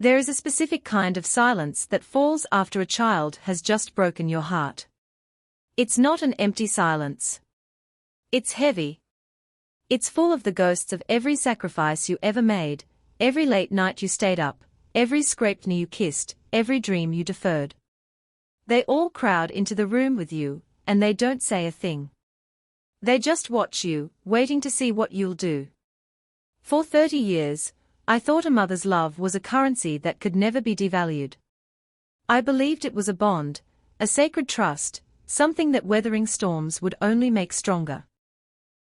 There is a specific kind of silence that falls after a child has just broken your heart. It's not an empty silence. It's heavy. It's full of the ghosts of every sacrifice you ever made, every late night you stayed up, every scraped knee you kissed, every dream you deferred. They all crowd into the room with you, and they don't say a thing. They just watch you, waiting to see what you'll do. For 30 years, I thought a mother's love was a currency that could never be devalued. I believed it was a bond, a sacred trust, something that weathering storms would only make stronger.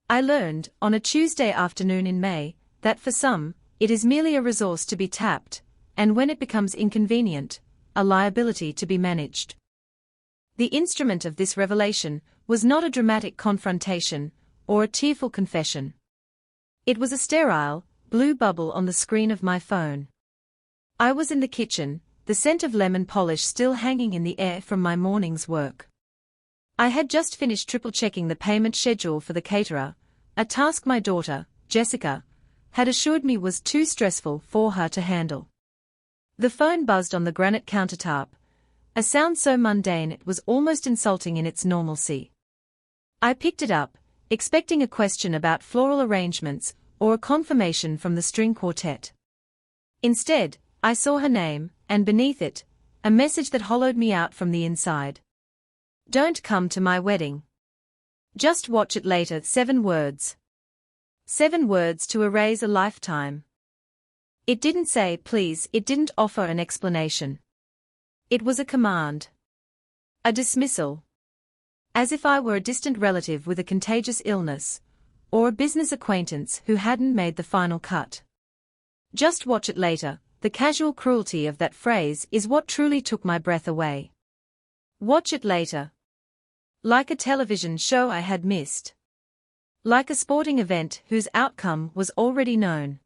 I learned, on a Tuesday afternoon in May, that for some, it is merely a resource to be tapped, and when it becomes inconvenient, a liability to be managed. The instrument of this revelation was not a dramatic confrontation, or a tearful confession. It was a sterile, blue bubble on the screen of my phone. I was in the kitchen, the scent of lemon polish still hanging in the air from my morning's work. I had just finished triple-checking the payment schedule for the caterer, a task my daughter, Jessica, had assured me was too stressful for her to handle. The phone buzzed on the granite countertop, a sound so mundane it was almost insulting in its normalcy. I picked it up, expecting a question about floral arrangements or a confirmation from the string quartet. Instead, I saw her name, and beneath it, a message that hollowed me out from the inside. Don't come to my wedding. Just watch it later. 7 words. 7 words to erase a lifetime. It didn't say please, it didn't offer an explanation. It was a command. A dismissal. As if I were a distant relative with a contagious illness, or a business acquaintance who hadn't made the final cut. Just watch it later. The casual cruelty of that phrase is what truly took my breath away. Watch it later. Like a television show I had missed. Like a sporting event whose outcome was already known.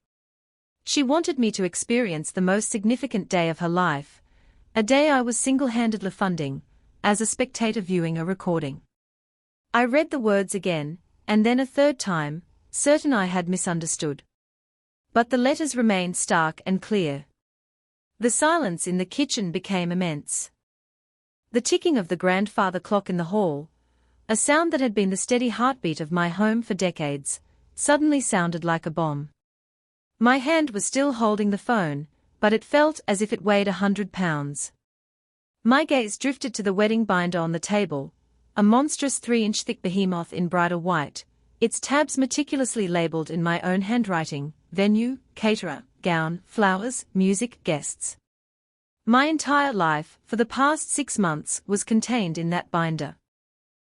She wanted me to experience the most significant day of her life, a day I was single-handedly funding, as a spectator viewing a recording. I read the words again, and then a third time, certain I had misunderstood. But the letters remained stark and clear. The silence in the kitchen became immense. The ticking of the grandfather clock in the hall, a sound that had been the steady heartbeat of my home for decades, suddenly sounded like a bomb. My hand was still holding the phone, but it felt as if it weighed 100 pounds. My gaze drifted to the wedding binder on the table, a monstrous 3-inch thick behemoth in bridal white, its tabs meticulously labeled in my own handwriting: venue, caterer, gown, flowers, music, guests. My entire life, for the past 6 months, was contained in that binder.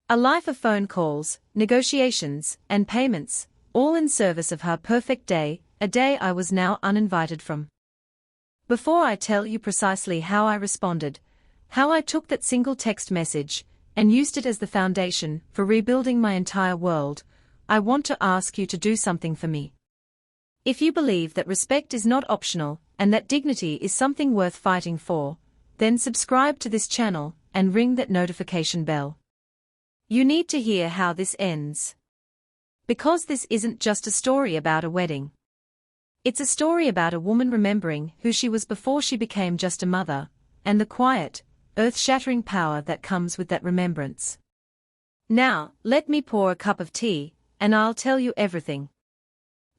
A life of phone calls, negotiations, and payments, all in service of her perfect day, a day I was now uninvited from. Before I tell you precisely how I responded, how I took that single text message, and used it as the foundation for rebuilding my entire world, I want to ask you to do something for me. If you believe that respect is not optional, and that dignity is something worth fighting for, then subscribe to this channel, and ring that notification bell. You need to hear how this ends. Because this isn't just a story about a wedding. It's a story about a woman remembering who she was before she became just a mother, and the quiet, earth-shattering power that comes with that remembrance. Now, let me pour a cup of tea, and I'll tell you everything.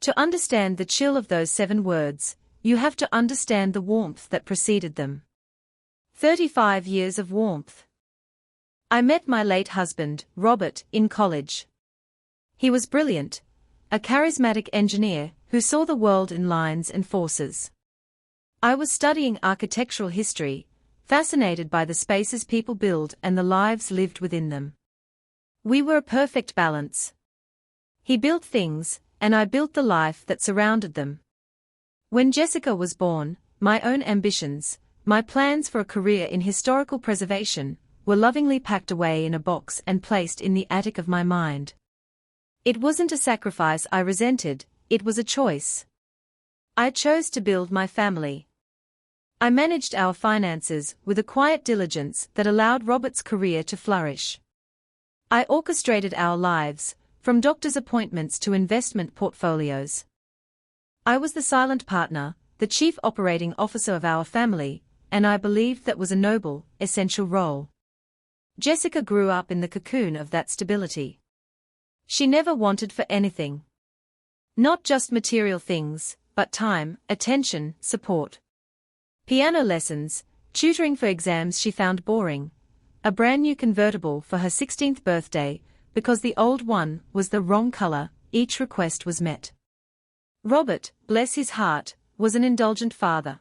To understand the chill of those 7 words, you have to understand the warmth that preceded them. 35 years of warmth. I met my late husband, Robert, in college. He was brilliant, a charismatic engineer who saw the world in lines and forces. I was studying architectural history, fascinated by the spaces people build and the lives lived within them. We were a perfect balance. He built things, and I built the life that surrounded them. When Jessica was born, my own ambitions, my plans for a career in historical preservation, were lovingly packed away in a box and placed in the attic of my mind. It wasn't a sacrifice I resented, it was a choice. I chose to build my family. I managed our finances with a quiet diligence that allowed Robert's career to flourish. I orchestrated our lives, from doctor's appointments to investment portfolios. I was the silent partner, the chief operating officer of our family, and I believed that was a noble, essential role. Jessica grew up in the cocoon of that stability. She never wanted for anything. Not just material things, but time, attention, support. Piano lessons, tutoring for exams she found boring. A brand new convertible for her 16th birthday, because the old one was the wrong color. Each request was met. Robert, bless his heart, was an indulgent father.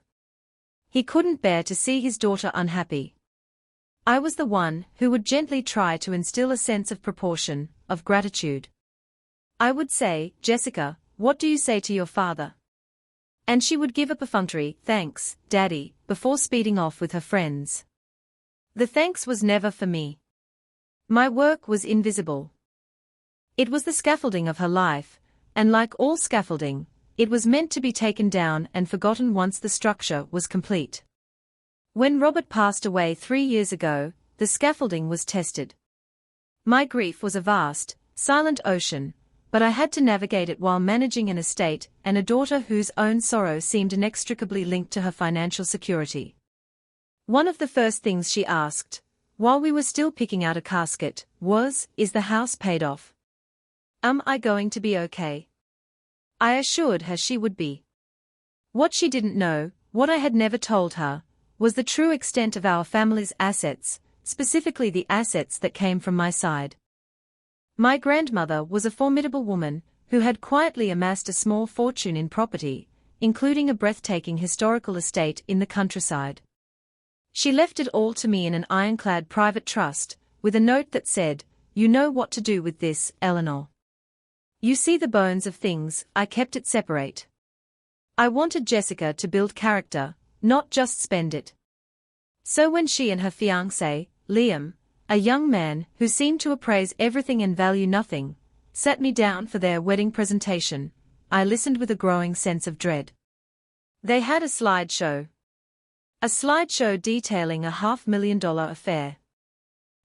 He couldn't bear to see his daughter unhappy. I was the one who would gently try to instill a sense of proportion, of gratitude. I would say, Jessica, what do you say to your father? And she would give a perfunctory, thanks, Daddy, before speeding off with her friends. The thanks was never for me. My work was invisible. It was the scaffolding of her life, and like all scaffolding, it was meant to be taken down and forgotten once the structure was complete. When Robert passed away 3 years ago, the scaffolding was tested. My grief was a vast, silent ocean, but I had to navigate it while managing an estate and a daughter whose own sorrow seemed inextricably linked to her financial security. One of the first things she asked, while we were still picking out a casket, was, "Is the house paid off? Am I going to be okay?" I assured her she would be. What she didn't know, what I had never told her, was the true extent of our family's assets, specifically the assets that came from my side. My grandmother was a formidable woman, who had quietly amassed a small fortune in property, including a breathtaking historical estate in the countryside. She left it all to me in an ironclad private trust, with a note that said, "You know what to do with this, Eleanor. You see the bones of things, I kept it separate." I wanted Jessica to build character, not just spend it. So when she and her fiancé, Liam, a young man who seemed to appraise everything and value nothing, sat me down for their wedding presentation, I listened with a growing sense of dread. They had a slideshow. A slideshow detailing a $500,000 affair.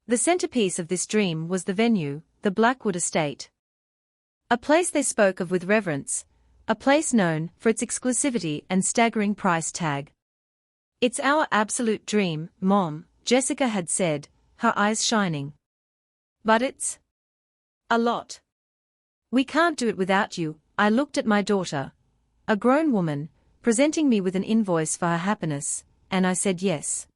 The centerpiece of this dream was the venue, the Blackwood Estate. A place they spoke of with reverence, a place known for its exclusivity and staggering price tag. "It's our absolute dream, Mom," Jessica had said, her eyes shining. "But it's a lot. We can't do it without you." I looked at my daughter, a grown woman, presenting me with an invoice for her happiness, and I said yes.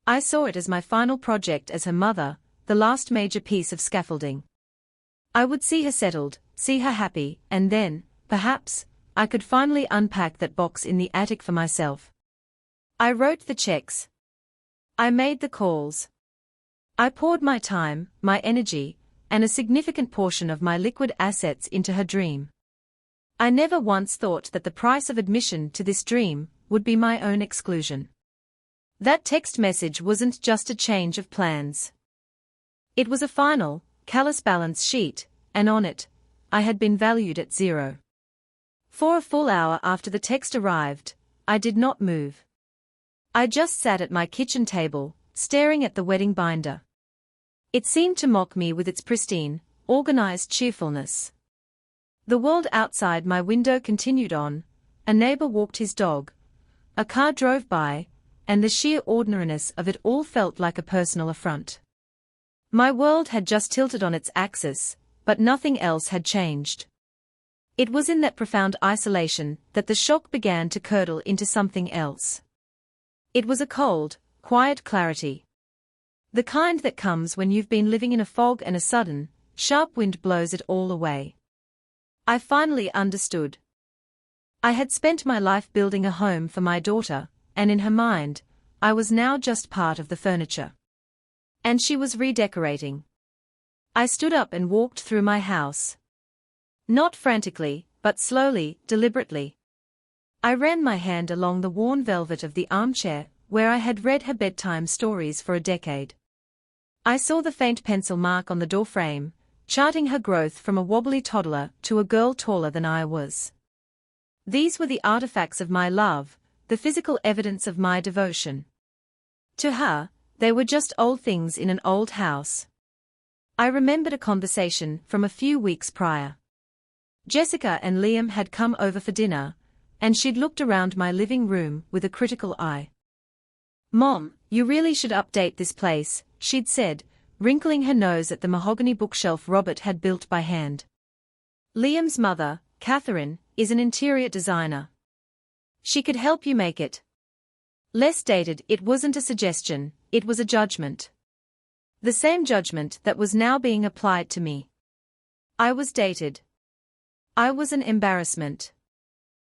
I saw it as my final project as her mother, the last major piece of scaffolding. I would see her settled, see her happy, and then, perhaps, I could finally unpack that box in the attic for myself. I wrote the checks. I made the calls. I poured my time, my energy, and a significant portion of my liquid assets into her dream. I never once thought that the price of admission to this dream would be my own exclusion. That text message wasn't just a change of plans. It was a final, callous balance sheet, and on it, I had been valued at 0. For a full hour after the text arrived, I did not move. I just sat at my kitchen table, staring at the wedding binder. It seemed to mock me with its pristine, organized cheerfulness. The world outside my window continued on, a neighbor walked his dog, a car drove by, and the sheer ordinariness of it all felt like a personal affront. My world had just tilted on its axis, but nothing else had changed. It was in that profound isolation that the shock began to curdle into something else. It was a cold, quiet clarity. The kind that comes when you've been living in a fog and a sudden, sharp wind blows it all away. I finally understood. I had spent my life building a home for my daughter, and in her mind, I was now just part of the furniture. And she was redecorating. I stood up and walked through my house. Not frantically, but slowly, deliberately. I ran my hand along the worn velvet of the armchair, where I had read her bedtime stories for a decade. I saw the faint pencil mark on the doorframe, charting her growth from a wobbly toddler to a girl taller than I was. These were the artifacts of my love, the physical evidence of my devotion. To her, they were just old things in an old house. I remembered a conversation from a few weeks prior. Jessica and Liam had come over for dinner, and she'd looked around my living room with a critical eye. "Mom, you really should update this place," she'd said, wrinkling her nose at the mahogany bookshelf Robert had built by hand. "Liam's mother, Catherine, is an interior designer. She could help you make it." Less dated, it wasn't a suggestion, it was a judgment. The same judgment that was now being applied to me. I was dated. I was an embarrassment.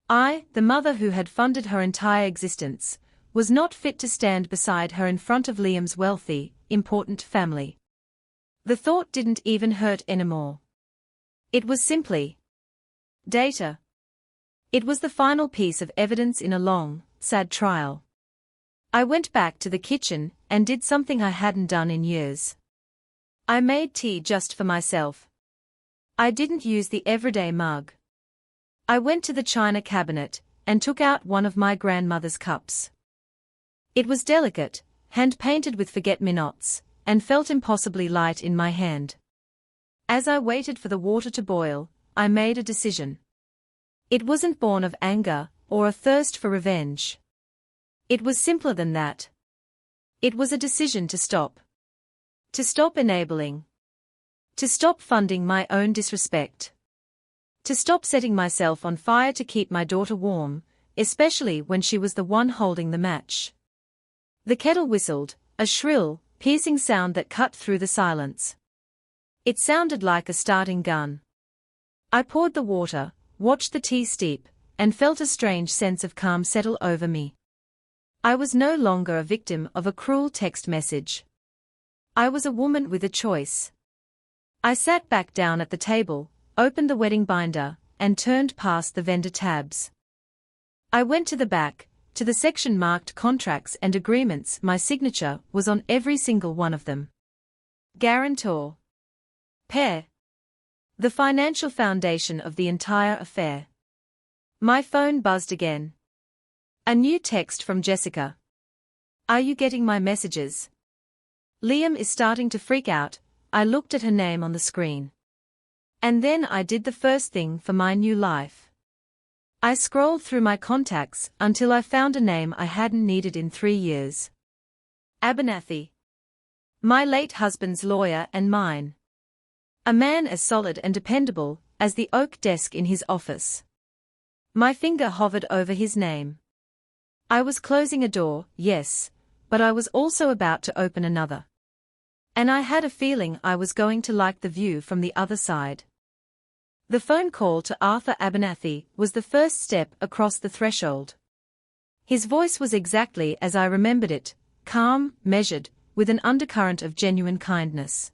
I, the mother who had funded her entire existence, was not fit to stand beside her in front of Liam's wealthy, important family. The thought didn't even hurt anymore. It was simply data. It was the final piece of evidence in a long, sad trial. I went back to the kitchen and did something I hadn't done in years. I made tea just for myself. I didn't use the everyday mug. I went to the china cabinet and took out one of my grandmother's cups. It was delicate, hand-painted with forget-me-nots, and felt impossibly light in my hand. As I waited for the water to boil, I made a decision. It wasn't born of anger or a thirst for revenge. It was simpler than that. It was a decision to stop. To stop enabling. To stop funding my own disrespect. To stop setting myself on fire to keep my daughter warm, especially when she was the one holding the match. The kettle whistled, a shrill, piercing sound that cut through the silence. It sounded like a starting gun. I poured the water, watched the tea steep, and felt a strange sense of calm settle over me. I was no longer a victim of a cruel text message. I was a woman with a choice. I sat back down at the table, opened the wedding binder, and turned past the vendor tabs. I went to the back, to the section marked contracts and agreements. My signature was on every single one of them. Guarantor. Pair. The financial foundation of the entire affair. My phone buzzed again. A new text from Jessica. "Are you getting my messages? Liam is starting to freak out." I looked at her name on the screen. And then I did the first thing for my new life. I scrolled through my contacts until I found a name I hadn't needed in 3 years. Abernathy. My late husband's lawyer and mine. A man as solid and dependable as the oak desk in his office. My finger hovered over his name. I was closing a door, yes, but I was also about to open another. And I had a feeling I was going to like the view from the other side. The phone call to Arthur Abernathy was the first step across the threshold. His voice was exactly as I remembered it, calm, measured, with an undercurrent of genuine kindness.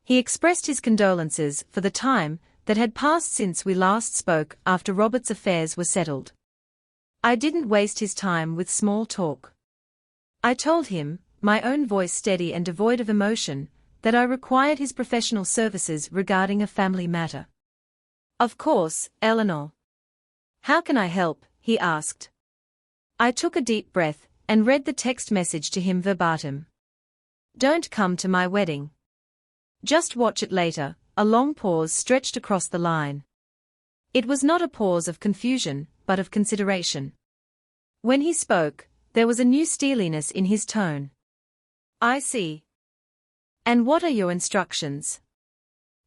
He expressed his condolences for the time that had passed since we last spoke after Robert's affairs were settled. I didn't waste his time with small talk. I told him, my own voice steady and devoid of emotion, that I required his professional services regarding a family matter. "Of course, Eleanor. How can I help?" he asked. I took a deep breath and read the text message to him verbatim. "Don't come to my wedding. Just watch it later." A long pause stretched across the line. It was not a pause of confusion, but of consideration. When he spoke, there was a new steeliness in his tone. "I see. And what are your instructions?"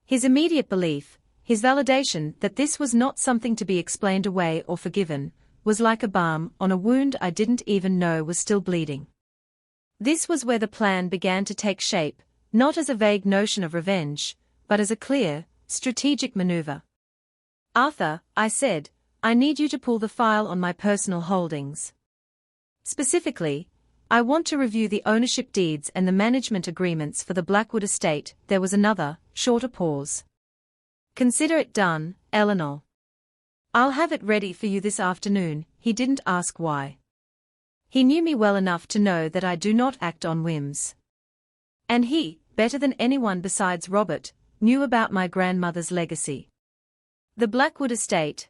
His immediate belief, his validation that this was not something to be explained away or forgiven, was like a balm on a wound I didn't even know was still bleeding. This was where the plan began to take shape, not as a vague notion of revenge, but as a clear, strategic maneuver. "Arthur," I said, "I need you to pull the file on my personal holdings. Specifically, I want to review the ownership deeds and the management agreements for the Blackwood estate." There was another, shorter pause. "Consider it done, Eleanor. I'll have it ready for you this afternoon." He didn't ask why. He knew me well enough to know that I do not act on whims. And he, better than anyone besides Robert, knew about my grandmother's legacy. The Blackwood estate.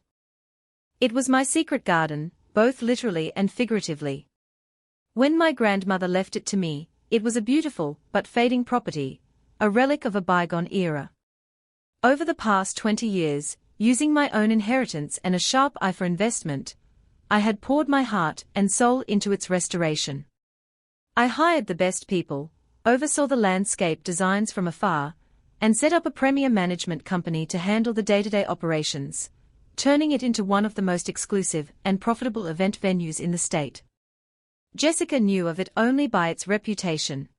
It was my secret garden, both literally and figuratively. When my grandmother left it to me, it was a beautiful but fading property, a relic of a bygone era. Over the past 20 years, using my own inheritance and a sharp eye for investment, I had poured my heart and soul into its restoration. I hired the best people, oversaw the landscape designs from afar, and set up a premier management company to handle the day-to-day operations, turning it into one of the most exclusive and profitable event venues in the state. Jessica knew of it only by its reputation.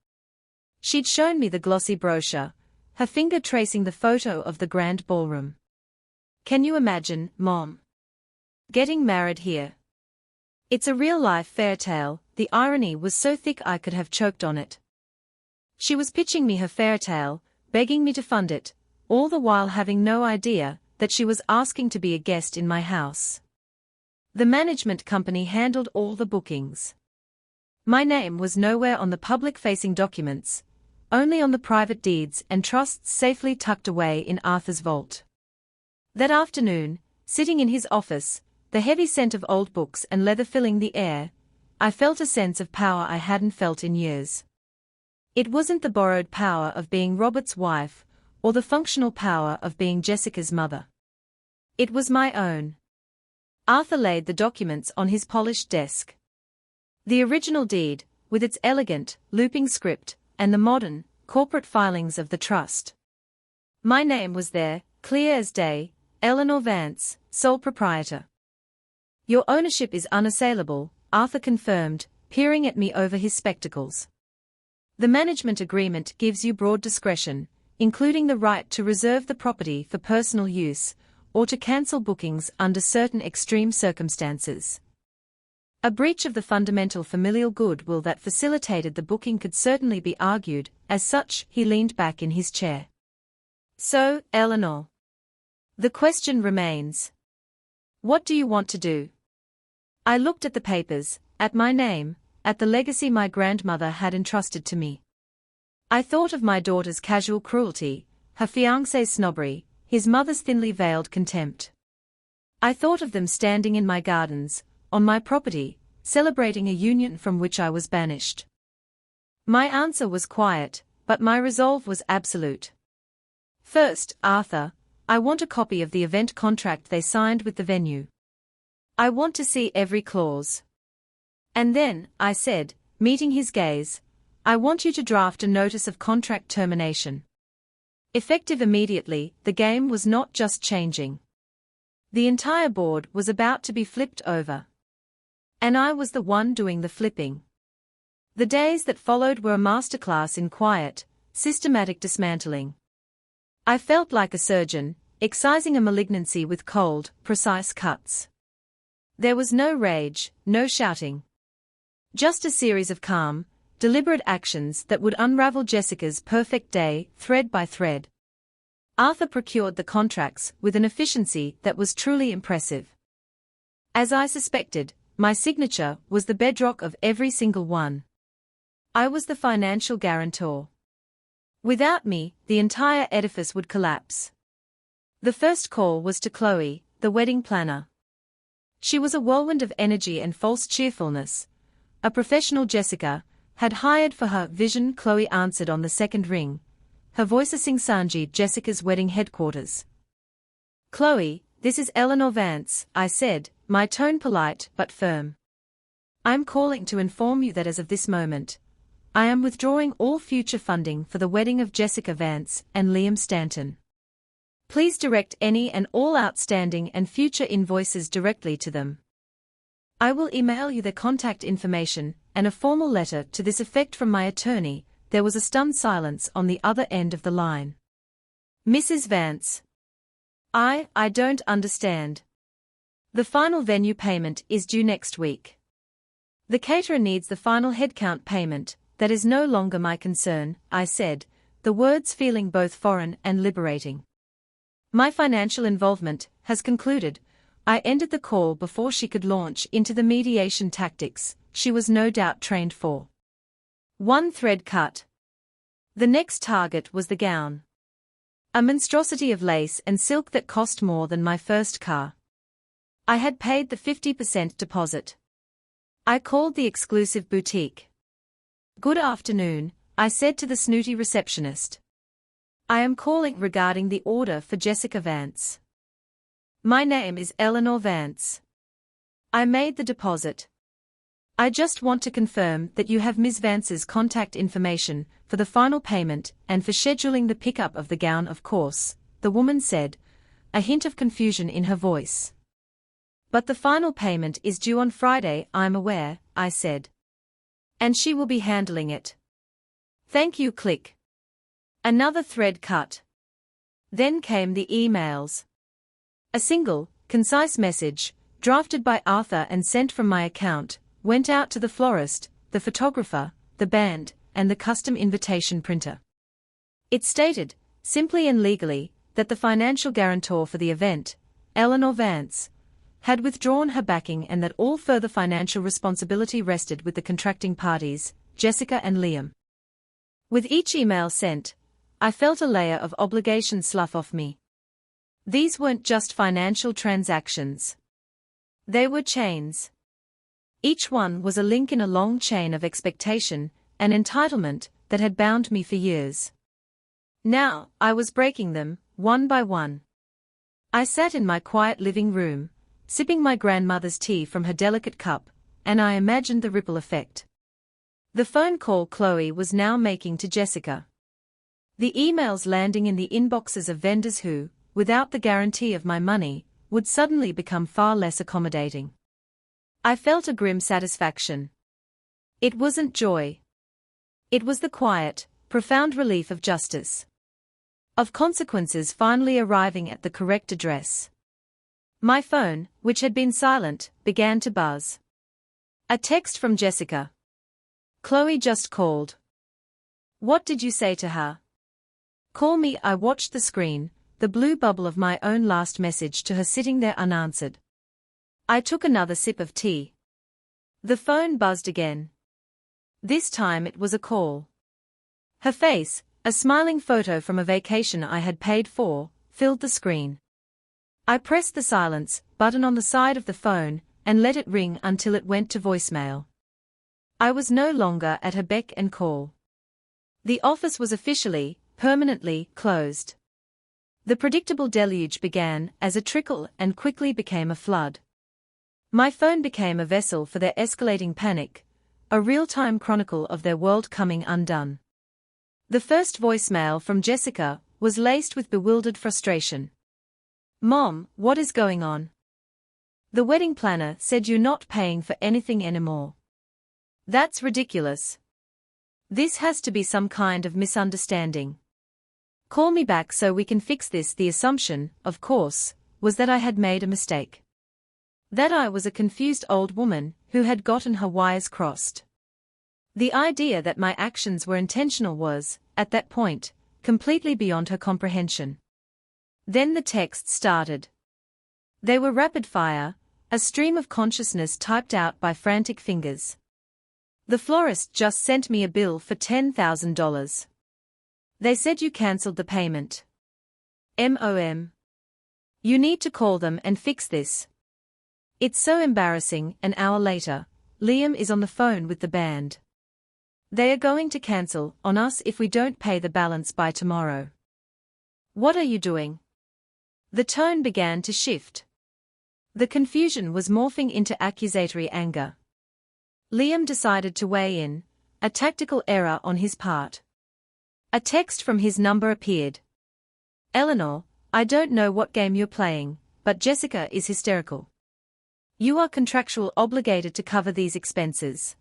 She'd shown me the glossy brochure, her finger tracing the photo of the grand ballroom. "Can you imagine, Mom? Getting married here? It's a real-life fairy tale." The irony was so thick I could have choked on it. She was pitching me her fairy tale, begging me to fund it, all the while having no idea that she was asking to be a guest in my house. The management company handled all the bookings. My name was nowhere on the public-facing documents, only on the private deeds and trusts safely tucked away in Arthur's vault. That afternoon, sitting in his office, the heavy scent of old books and leather filling the air, I felt a sense of power I hadn't felt in years. It wasn't the borrowed power of being Robert's wife, or the functional power of being Jessica's mother. It was my own. Arthur laid the documents on his polished desk. The original deed, with its elegant, looping script, and the modern, corporate filings of the trust. My name was there, clear as day, Eleanor Vance, sole proprietor. "Your ownership is unassailable," Arthur confirmed, peering at me over his spectacles. "The management agreement gives you broad discretion, including the right to reserve the property for personal use, or to cancel bookings under certain extreme circumstances. A breach of the fundamental familial goodwill that facilitated the booking could certainly be argued, as such." He leaned back in his chair. "So, Eleanor, the question remains. What do you want to do?" I looked at the papers, at my name, at the legacy my grandmother had entrusted to me. I thought of my daughter's casual cruelty, her fiancé's snobbery, his mother's thinly veiled contempt. I thought of them standing in my gardens, on my property, celebrating a union from which I was banished. My answer was quiet, but my resolve was absolute. "First, Arthur, I want a copy of the event contract they signed with the venue. I want to see every clause. And then," I said, meeting his gaze, "I want you to draft a notice of contract termination." Effective immediately, the game was not just changing. The entire board was about to be flipped over. And I was the one doing the flipping. The days that followed were a masterclass in quiet, systematic dismantling. I felt like a surgeon, excising a malignancy with cold, precise cuts. There was no rage, no shouting. Just a series of calm, deliberate actions that would unravel Jessica's perfect day, thread by thread. Arthur procured the contracts with an efficiency that was truly impressive. As I suspected, my signature was the bedrock of every single one. I was the financial guarantor. Without me, the entire edifice would collapse. The first call was to Chloe, the wedding planner. She was a whirlwind of energy and false cheerfulness. A professional Jessica had hired for her vision. Chloe answered on the second ring, her voice a Singh-Sanjeev, Jessica's wedding headquarters. "Chloe, this is Eleanor Vance," I said, my tone polite but firm. "I'm calling to inform you that as of this moment, I am withdrawing all future funding for the wedding of Jessica Vance and Liam Stanton. Please direct any and all outstanding and future invoices directly to them. I will email you their contact information and a formal letter to this effect from my attorney." There was a stunned silence on the other end of the line. "Mrs. Vance. I don't understand. The final venue payment is due next week. The caterer needs the final headcount payment. That is no longer my concern," I said, the words feeling both foreign and liberating. "My financial involvement has concluded." I ended the call before she could launch into the mediation tactics she was no doubt trained for. One thread cut. The next target was the gown. A monstrosity of lace and silk that cost more than my first car. I had paid the 50% deposit. I called the exclusive boutique. "Good afternoon," I said to the snooty receptionist. "I am calling regarding the order for Jessica Vance." My name is Eleanor Vance. I made the deposit. I just want to confirm that you have Ms. Vance's contact information for the final payment and for scheduling the pickup of the gown, of course, the woman said, a hint of confusion in her voice. But the final payment is due on Friday, I'm aware, I said. And she will be handling it. Thank you. Click. Another thread cut. Then came the emails. A single, concise message, drafted by Arthur and sent from my account, went out to the florist, the photographer, the band, and the custom invitation printer. It stated, simply and legally, that the financial guarantor for the event, Eleanor Vance, had withdrawn her backing and that all further financial responsibility rested with the contracting parties, Jessica and Liam. With each email sent, I felt a layer of obligation slough off me. These weren't just financial transactions. They were chains. Each one was a link in a long chain of expectation and entitlement that had bound me for years. Now, I was breaking them, one by one. I sat in my quiet living room, sipping my grandmother's tea from her delicate cup, and I imagined the ripple effect. The phone call Chloe was now making to Jessica. The emails landing in the inboxes of vendors who, without the guarantee of my money, would suddenly become far less accommodating. I felt a grim satisfaction. It wasn't joy. It was the quiet, profound relief of justice. Of consequences finally arriving at the correct address. My phone, which had been silent, began to buzz. A text from Jessica. Chloe just called. What did you say to her? Call me. I watched the screen, the blue bubble of my own last message to her sitting there unanswered. I took another sip of tea. The phone buzzed again. This time it was a call. Her face, a smiling photo from a vacation I had paid for, filled the screen. I pressed the silence button on the side of the phone and let it ring until it went to voicemail. I was no longer at her beck and call. The office was officially, permanently, closed. The predictable deluge began as a trickle and quickly became a flood. My phone became a vessel for their escalating panic, a real-time chronicle of their world coming undone. The first voicemail from Jessica was laced with bewildered frustration. Mom, what is going on? The wedding planner said you're not paying for anything anymore. That's ridiculous. This has to be some kind of misunderstanding. Call me back so we can fix this. The assumption, of course, was that I had made a mistake. That I was a confused old woman who had gotten her wires crossed. The idea that my actions were intentional was, at that point, completely beyond her comprehension. Then the texts started. They were rapid fire, a stream of consciousness typed out by frantic fingers. The florist just sent me a bill for $10,000. They said you cancelled the payment. MOM. You need to call them and fix this. It's so embarrassing. An hour later, Liam is on the phone with the band. They are going to cancel on us if we don't pay the balance by tomorrow. What are you doing? The tone began to shift. The confusion was morphing into accusatory anger. Liam decided to weigh in, a tactical error on his part. A text from his number appeared. Eleanor, I don't know what game you're playing, but Jessica is hysterical. You are contractually obligated to cover these expenses.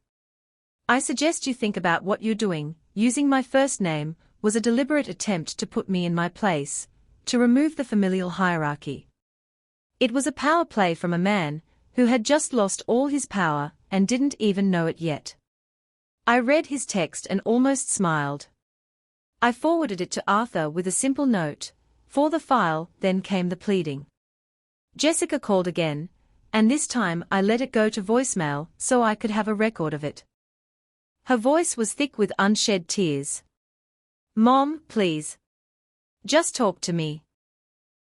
I suggest you think about what you're doing. Using my first name was a deliberate attempt to put me in my place, to remove the familial hierarchy. It was a power play from a man who had just lost all his power and didn't even know it yet. I read his text and almost smiled. I forwarded it to Arthur with a simple note, for the file. Then came the pleading. Jessica called again, and this time I let it go to voicemail so I could have a record of it. Her voice was thick with unshed tears. Mom, please. Just talk to me.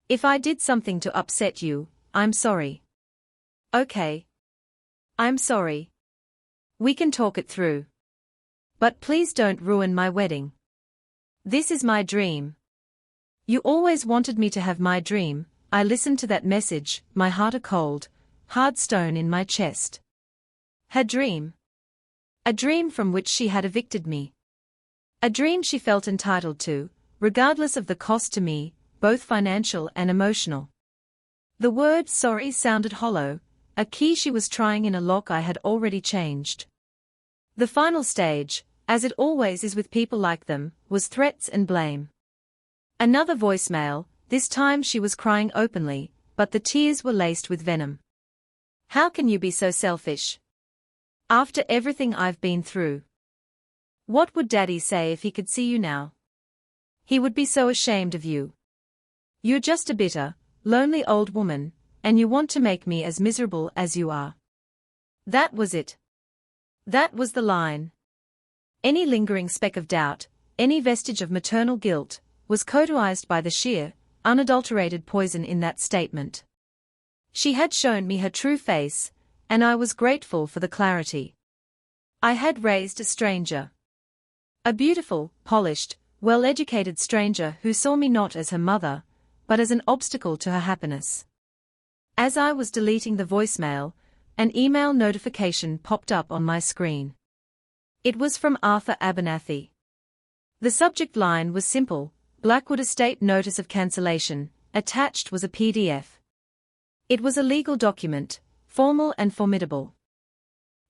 If I did something to upset you, I'm sorry. Okay. I'm sorry. We can talk it through. But please don't ruin my wedding. This is my dream. You always wanted me to have my dream. I listened to that message, my heart a cold, hard stone in my chest. Her dream. A dream from which she had evicted me. A dream she felt entitled to, regardless of the cost to me, both financial and emotional. The word sorry sounded hollow, a key she was trying in a lock I had already changed. The final stage, as it always is with people like them, was threats and blame. Another voicemail, this time she was crying openly, but the tears were laced with venom. How can you be so selfish? After everything I've been through. What would Daddy say if he could see you now? He would be so ashamed of you. You're just a bitter, lonely old woman, and you want to make me as miserable as you are. That was it. That was the line. Any lingering speck of doubt, any vestige of maternal guilt, was cauterized by the sheer, unadulterated poison in that statement. She had shown me her true face, and I was grateful for the clarity. I had raised a stranger. A beautiful, polished, well-educated stranger who saw me not as her mother, but as an obstacle to her happiness. As I was deleting the voicemail, an email notification popped up on my screen. It was from Arthur Abernathy. The subject line was simple: Blackwood Estate Notice of Cancellation. Attached was a PDF. It was a legal document, formal and formidable.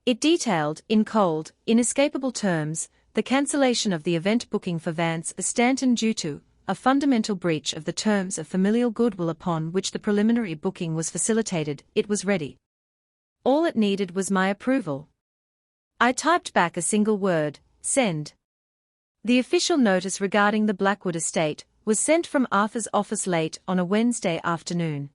It detailed, in cold, inescapable terms, the cancellation of the event booking for Vance Stanton due to a fundamental breach of the terms of familial goodwill upon which the preliminary booking was facilitated. It was ready. All it needed was my approval. I typed back a single word: send. The official notice regarding the Blackwood estate was sent from Arthur's office late on a Wednesday afternoon.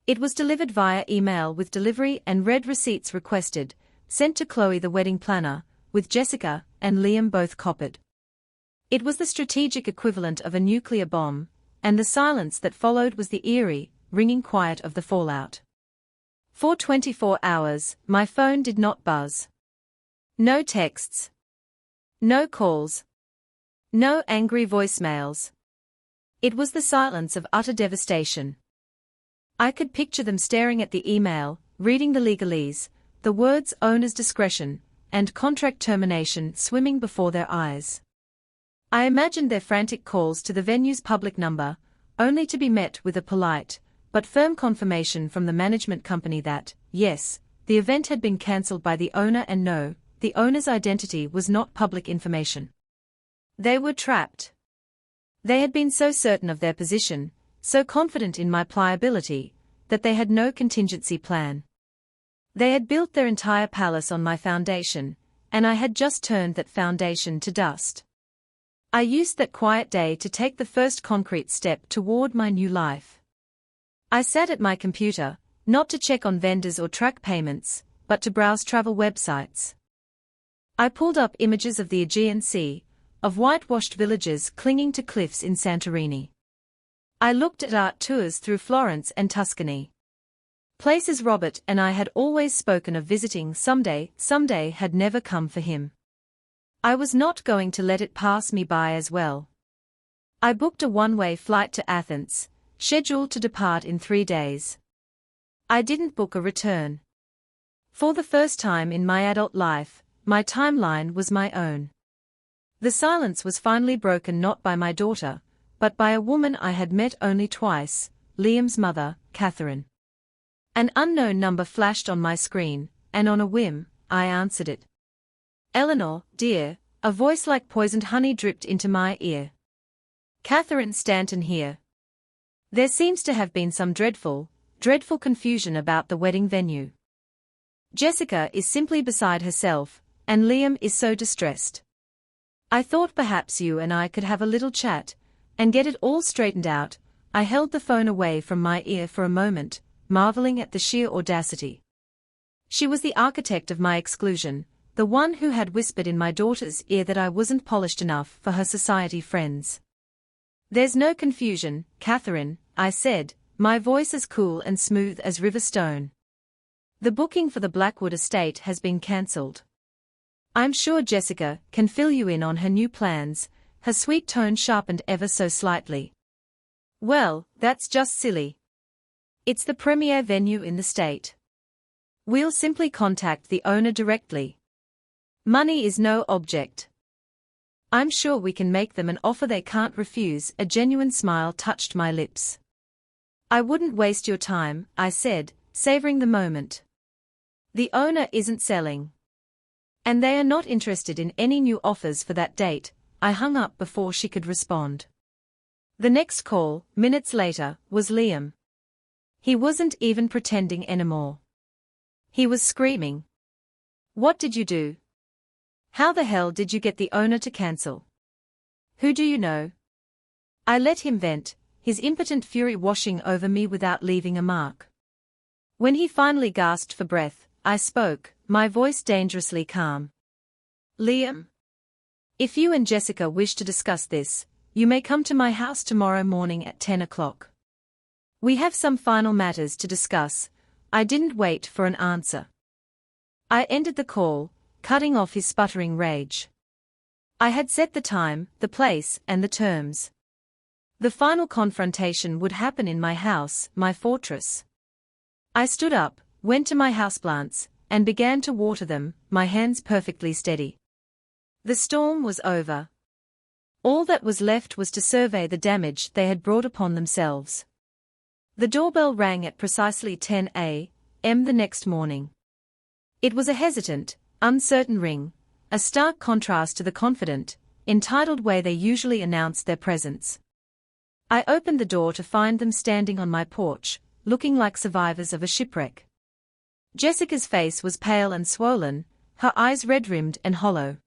It was delivered via email with delivery and read receipts requested, sent to Chloe the wedding planner, with Jessica and Liam both copied. It was the strategic equivalent of a nuclear bomb, and the silence that followed was the eerie, ringing quiet of the fallout. For 24 hours, my phone did not buzz. No texts. No calls. No angry voicemails. It was the silence of utter devastation. I could picture them staring at the email, reading the legalese, the words owner's discretion, and contract termination swimming before their eyes. I imagined their frantic calls to the venue's public number, only to be met with a polite, but firm confirmation from the management company that, yes, the event had been cancelled by the owner and no, the owner's identity was not public information. They were trapped. They had been so certain of their position, so confident in my pliability, that they had no contingency plan. They had built their entire palace on my foundation, and I had just turned that foundation to dust. I used that quiet day to take the first concrete step toward my new life. I sat at my computer, not to check on vendors or track payments, but to browse travel websites. I pulled up images of the Aegean Sea, of whitewashed villages clinging to cliffs in Santorini. I looked at art tours through Florence and Tuscany. Places Robert and I had always spoken of visiting someday had never come for him. I was not going to let it pass me by as well. I booked a one-way flight to Athens, scheduled to depart in 3 days. I didn't book a return. For the first time in my adult life, my timeline was my own. The silence was finally broken not by my daughter, but by a woman I had met only twice, Liam's mother, Catherine. An unknown number flashed on my screen, and on a whim, I answered it. "Eleanor, dear," a voice like poisoned honey dripped into my ear. "Catherine Stanton here. There seems to have been some dreadful confusion about the wedding venue. Jessica is simply beside herself, and Liam is so distressed. I thought perhaps you and I could have a little chat, and get it all straightened out." I held the phone away from my ear for a moment, marveling at the sheer audacity. She was the architect of my exclusion, the one who had whispered in my daughter's ear that I wasn't polished enough for her society friends. "There's no confusion, Catherine," I said, my voice as cool and smooth as river stone. "The booking for the Blackwood estate has been cancelled. I'm sure Jessica can fill you in on her new plans," her sweet tone sharpened ever so slightly. "Well, that's just silly. It's the premier venue in the state. We'll simply contact the owner directly. Money is no object. I'm sure we can make them an offer they can't refuse." A genuine smile touched my lips. "I wouldn't waste your time," I said, savoring the moment. "The owner isn't selling. And they are not interested in any new offers for that date." I hung up before she could respond. The next call, minutes later, was Liam. He wasn't even pretending anymore. He was screaming. "What did you do? How the hell did you get the owner to cancel? Who do you know?" I let him vent, his impotent fury washing over me without leaving a mark. When he finally gasped for breath, I spoke, my voice dangerously calm. "Liam, if you and Jessica wish to discuss this, you may come to my house tomorrow morning at 10 o'clock. We have some final matters to discuss." I didn't wait for an answer. I ended the call, cutting off his sputtering rage. I had set the time, the place, and the terms. The final confrontation would happen in my house, my fortress. I stood up, went to my houseplants, and began to water them, my hands perfectly steady. The storm was over. All that was left was to survey the damage they had brought upon themselves. The doorbell rang at precisely 10 a.m. the next morning. It was a hesitant, uncertain ring, a stark contrast to the confident, entitled way they usually announced their presence. I opened the door to find them standing on my porch, looking like survivors of a shipwreck. Jessica's face was pale and swollen, her eyes red-rimmed and hollow.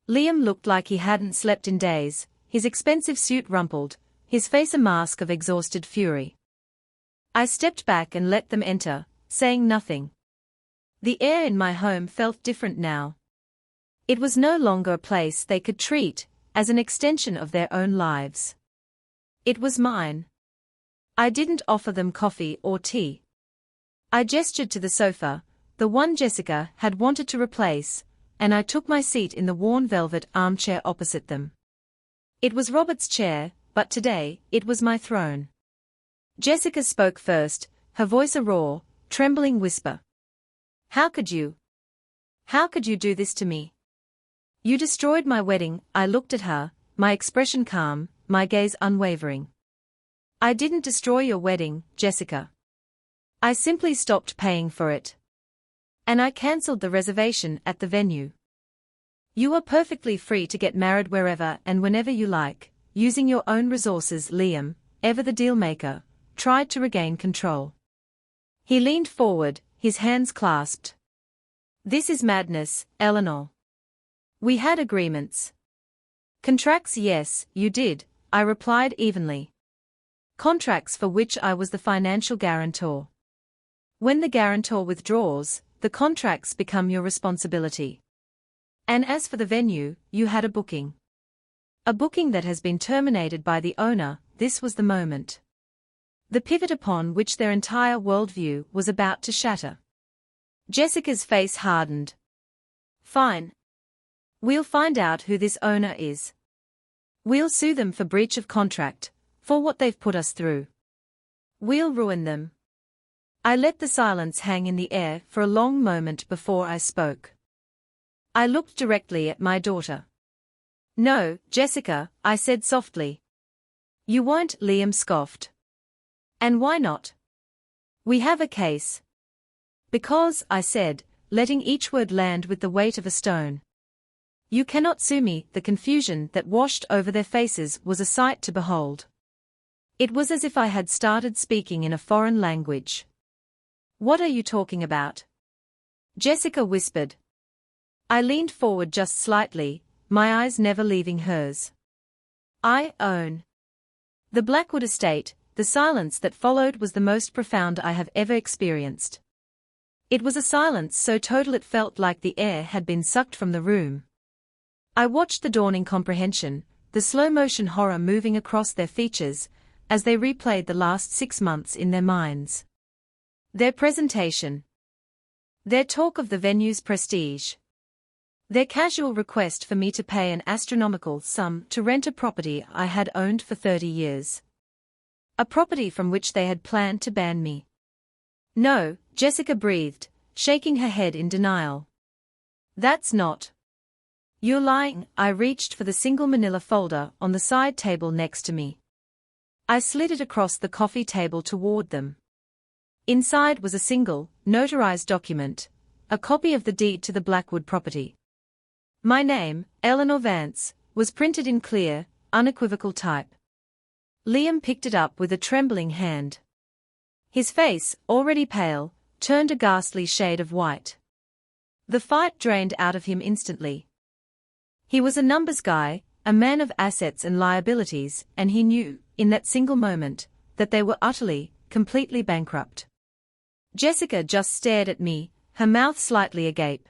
Liam looked like he hadn't slept in days, his expensive suit rumpled, his face a mask of exhausted fury. I stepped back and let them enter, saying nothing. The air in my home felt different now. It was no longer a place they could treat as an extension of their own lives. It was mine. I didn't offer them coffee or tea. I gestured to the sofa, the one Jessica had wanted to replace, and I took my seat in the worn velvet armchair opposite them. It was Robert's chair, but today, it was my throne. Jessica spoke first, her voice a raw, trembling whisper. "How could you? How could you do this to me? You destroyed my wedding." I looked at her, my expression calm, my gaze unwavering. "I didn't destroy your wedding, Jessica. I simply stopped paying for it. And I cancelled the reservation at the venue. You are perfectly free to get married wherever and whenever you like, using your own resources." Liam, ever the dealmaker, tried to regain control. He leaned forward, his hands clasped. "This is madness, Eleanor. We had agreements." "Contracts, yes, you did," I replied evenly. "Contracts for which I was the financial guarantor. When the guarantor withdraws, the contracts become your responsibility. And as for the venue, you had a booking. A booking that has been terminated by the owner." This was the moment. The pivot upon which their entire worldview was about to shatter. Jessica's face hardened. "Fine. We'll find out who this owner is. We'll sue them for breach of contract, for what they've put us through. We'll ruin them." I let the silence hang in the air for a long moment before I spoke. I looked directly at my daughter. "No, Jessica," I said softly. "You won't," Liam scoffed. "And why not? We have a case." "Because," I said, letting each word land with the weight of a stone. "You cannot sue me." The confusion that washed over their faces was a sight to behold. It was as if I had started speaking in a foreign language. "What are you talking about?" Jessica whispered. I leaned forward just slightly, my eyes never leaving hers. "I own the Blackwood estate." The silence that followed was the most profound I have ever experienced. It was a silence so total it felt like the air had been sucked from the room. I watched the dawning comprehension, the slow-motion horror moving across their features, as they replayed the last 6 months in their minds. Their presentation. Their talk of the venue's prestige. Their casual request for me to pay an astronomical sum to rent a property I had owned for 30 years. A property from which they had planned to ban me. No, Jessica breathed, shaking her head in denial. That's not. You're lying. I reached for the single manila folder on the side table next to me. I slid it across the coffee table toward them. Inside was a single, notarized document, a copy of the deed to the Blackwood property. My name, Eleanor Vance, was printed in clear, unequivocal type. Liam picked it up with a trembling hand. His face, already pale, turned a ghastly shade of white. The fight drained out of him instantly. He was a numbers guy, a man of assets and liabilities, and he knew, in that single moment, that they were utterly, completely bankrupt. Jessica just stared at me, her mouth slightly agape.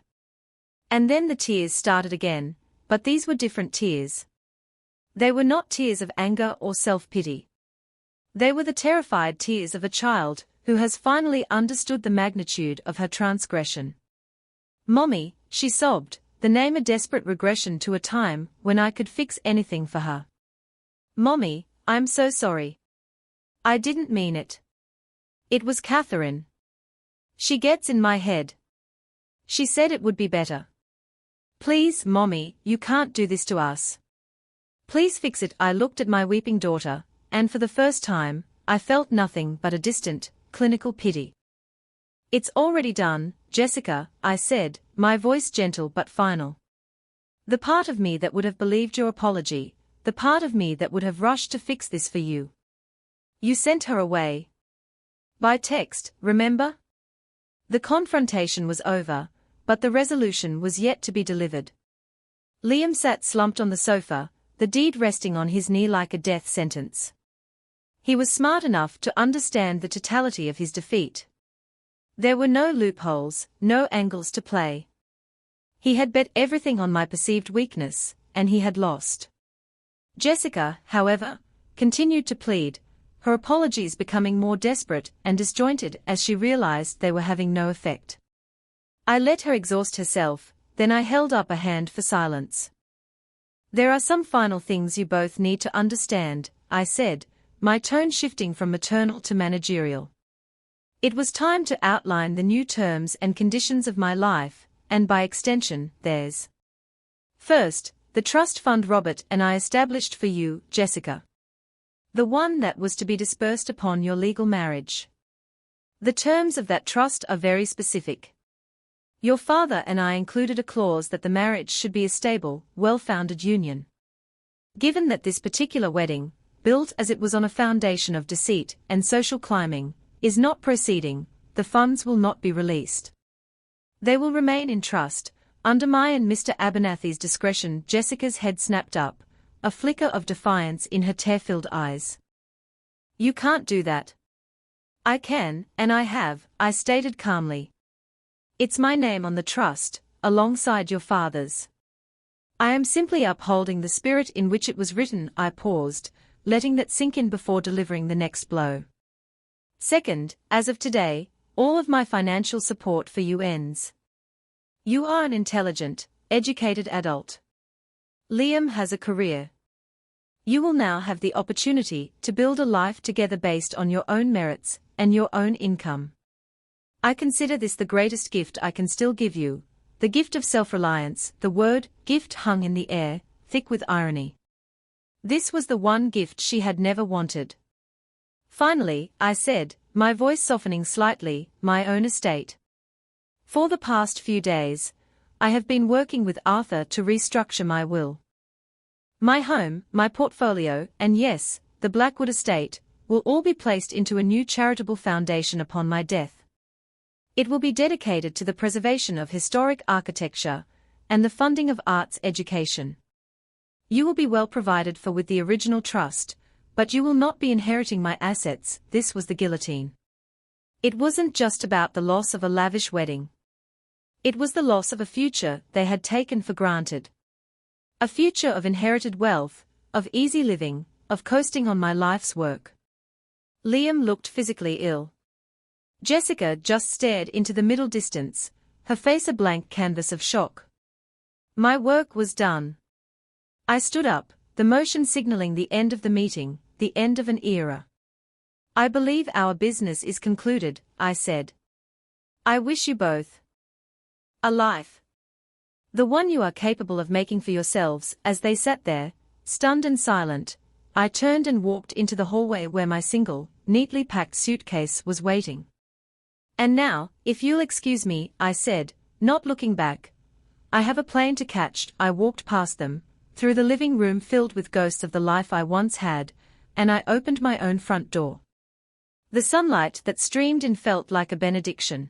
And then the tears started again, but these were different tears. They were not tears of anger or self-pity. They were the terrified tears of a child who has finally understood the magnitude of her transgression. "Mommy," she sobbed, the name a desperate regression to a time when I could fix anything for her. "Mommy, I'm so sorry. I didn't mean it. It was Catherine. She gets in my head. She said it would be better. Please, Mommy, you can't do this to us. Please fix it." I looked at my weeping daughter, and for the first time, I felt nothing but a distant, clinical pity. "It's already done, Jessica," I said, my voice gentle but final. "The part of me that would have believed your apology, the part of me that would have rushed to fix this for you. You sent her away. By text, remember? The confrontation was over, but the resolution was yet to be delivered." Liam sat slumped on the sofa, the deed resting on his knee like a death sentence. He was smart enough to understand the totality of his defeat. There were no loopholes, no angles to play. He had bet everything on my perceived weakness, and he had lost. Jessica, however, continued to plead, her apologies becoming more desperate and disjointed as she realized they were having no effect. I let her exhaust herself, then I held up a hand for silence. "There are some final things you both need to understand," I said, my tone shifting from maternal to managerial. It was time to outline the new terms and conditions of my life, and by extension, theirs. First, the trust fund Robert and I established for you, Jessica. The one that was to be dispersed upon your legal marriage. The terms of that trust are very specific. Your father and I included a clause that the marriage should be a stable, well-founded union. Given that this particular wedding, built as it was on a foundation of deceit and social climbing, is not proceeding, the funds will not be released. They will remain in trust, under my and Mr. Abernathy's discretion. Jessica's head snapped up, a flicker of defiance in her tear-filled eyes. "You can't do that." "I can, and I have," I stated calmly. "It's my name on the trust, alongside your father's. I am simply upholding the spirit in which it was written." I paused, letting that sink in before delivering the next blow. "Second, as of today, all of my financial support for you ends. You are an intelligent, educated adult. Liam has a career. You will now have the opportunity to build a life together based on your own merits and your own income. I consider this the greatest gift I can still give you, the gift of self-reliance." The word gift hung in the air, thick with irony. This was the one gift she had never wanted. "Finally," I said, my voice softening slightly, "my own estate. For the past few days, I have been working with Arthur to restructure my will. My home, my portfolio, and yes, the Blackwood estate, will all be placed into a new charitable foundation upon my death. It will be dedicated to the preservation of historic architecture and the funding of arts education. You will be well provided for with the original trust, but you will not be inheriting my assets." This was the guillotine. It wasn't just about the loss of a lavish wedding. It was the loss of a future they had taken for granted. A future of inherited wealth, of easy living, of coasting on my life's work. Liam looked physically ill. Jessica just stared into the middle distance, her face a blank canvas of shock. My work was done. I stood up, the motion signaling the end of the meeting, the end of an era. I believe our business is concluded, I said. I wish you both a life, the one you are capable of making for yourselves. As they sat there, stunned and silent, I turned and walked into the hallway where my single, neatly packed suitcase was waiting. And now, if you'll excuse me, I said, not looking back. I have a plane to catch. I walked past them, through the living room filled with ghosts of the life I once had, and I opened my own front door. The sunlight that streamed in felt like a benediction.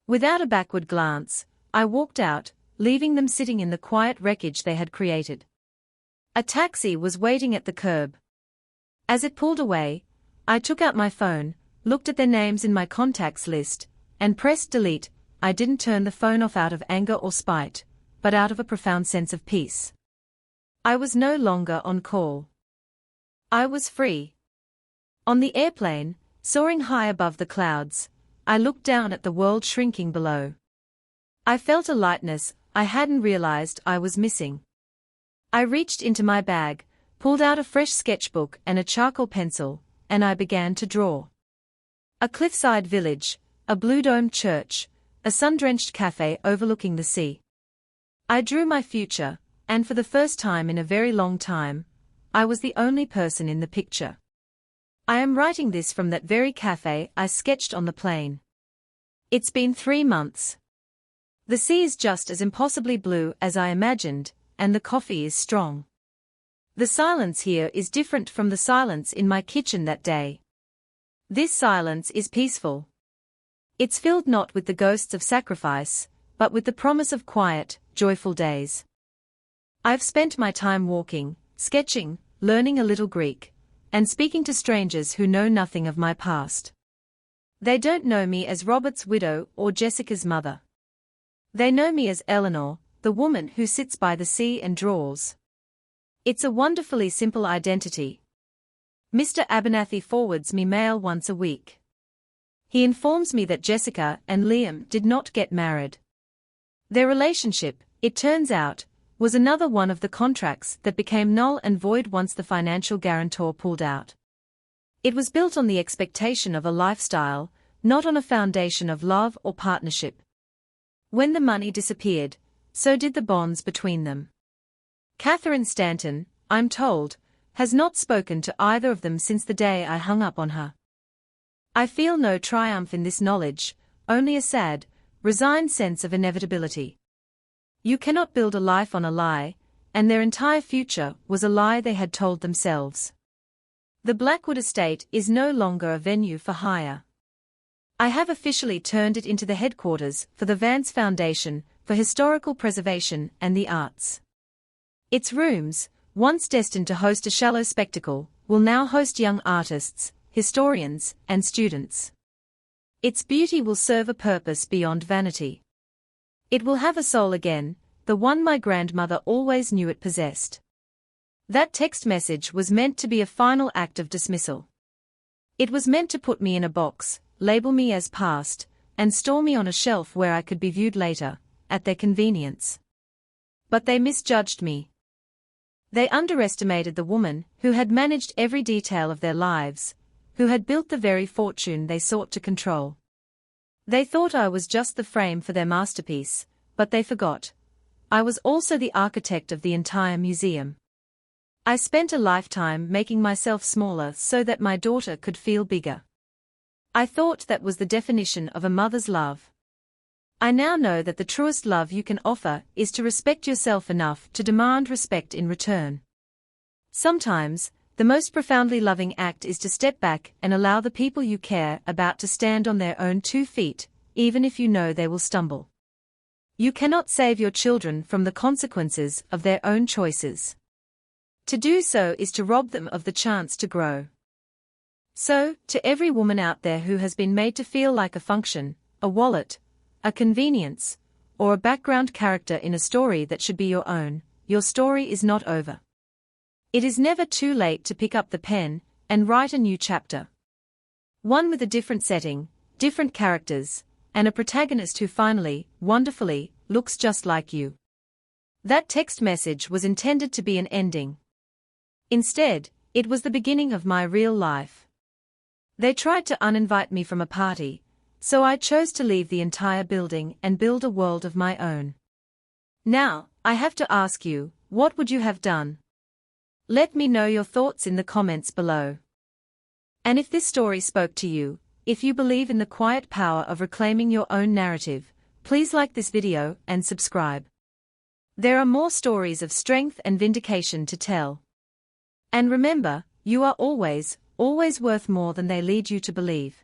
Without a backward glance, I walked out, leaving them sitting in the quiet wreckage they had created. A taxi was waiting at the curb. As it pulled away, I took out my phone, looked at their names in my contacts list, and pressed delete. I didn't turn the phone off out of anger or spite, but out of a profound sense of peace. I was no longer on call. I was free. On the airplane, soaring high above the clouds, I looked down at the world shrinking below. I felt a lightness I hadn't realized I was missing. I reached into my bag, pulled out a fresh sketchbook and a charcoal pencil, and I began to draw. A cliffside village, a blue-domed church, a sun-drenched cafe overlooking the sea. I drew my future, and for the first time in a very long time, I was the only person in the picture. I am writing this from that very cafe I sketched on the plane. It's been 3 months. The sea is just as impossibly blue as I imagined, and the coffee is strong. The silence here is different from the silence in my kitchen that day. This silence is peaceful. It's filled not with the ghosts of sacrifice, but with the promise of quiet, joyful days. I've spent my time walking, sketching, learning a little Greek, and speaking to strangers who know nothing of my past. They don't know me as Robert's widow or Jessica's mother. They know me as Eleanor, the woman who sits by the sea and draws. It's a wonderfully simple identity. Mr. Abernathy forwards me mail once a week. He informs me that Jessica and Liam did not get married. Their relationship, it turns out, was another one of the contracts that became null and void once the financial guarantor pulled out. It was built on the expectation of a lifestyle, not on a foundation of love or partnership. When the money disappeared, so did the bonds between them. Catherine Stanton, I'm told, has not spoken to either of them since the day I hung up on her. I feel no triumph in this knowledge, only a sad, resigned sense of inevitability. You cannot build a life on a lie, and their entire future was a lie they had told themselves. The Blackwood estate is no longer a venue for hire. I have officially turned it into the headquarters for the Vance Foundation for Historical Preservation and the Arts. Its rooms, once destined to host a shallow spectacle, will now host young artists, historians, and students. Its beauty will serve a purpose beyond vanity. It will have a soul again, the one my grandmother always knew it possessed. That text message was meant to be a final act of dismissal. It was meant to put me in a box, label me as past, and store me on a shelf where I could be viewed later, at their convenience. But they misjudged me. They underestimated the woman who had managed every detail of their lives, who had built the very fortune they sought to control. They thought I was just the frame for their masterpiece, but they forgot. I was also the architect of the entire museum. I spent a lifetime making myself smaller so that my daughter could feel bigger. I thought that was the definition of a mother's love. I now know that the truest love you can offer is to respect yourself enough to demand respect in return. Sometimes, the most profoundly loving act is to step back and allow the people you care about to stand on their own 2 feet, even if you know they will stumble. You cannot save your children from the consequences of their own choices. To do so is to rob them of the chance to grow. So, to every woman out there who has been made to feel like a function, a wallet, a convenience, or a background character in a story that should be your own, your story is not over. It is never too late to pick up the pen and write a new chapter. One with a different setting, different characters, and a protagonist who finally, wonderfully, looks just like you. That text message was intended to be an ending. Instead, it was the beginning of my real life. They tried to uninvite me from a party, so I chose to leave the entire building and build a world of my own. Now, I have to ask you, what would you have done? Let me know your thoughts in the comments below. And if this story spoke to you, if you believe in the quiet power of reclaiming your own narrative, please like this video and subscribe. There are more stories of strength and vindication to tell. And remember, you are always, always worth more than they lead you to believe.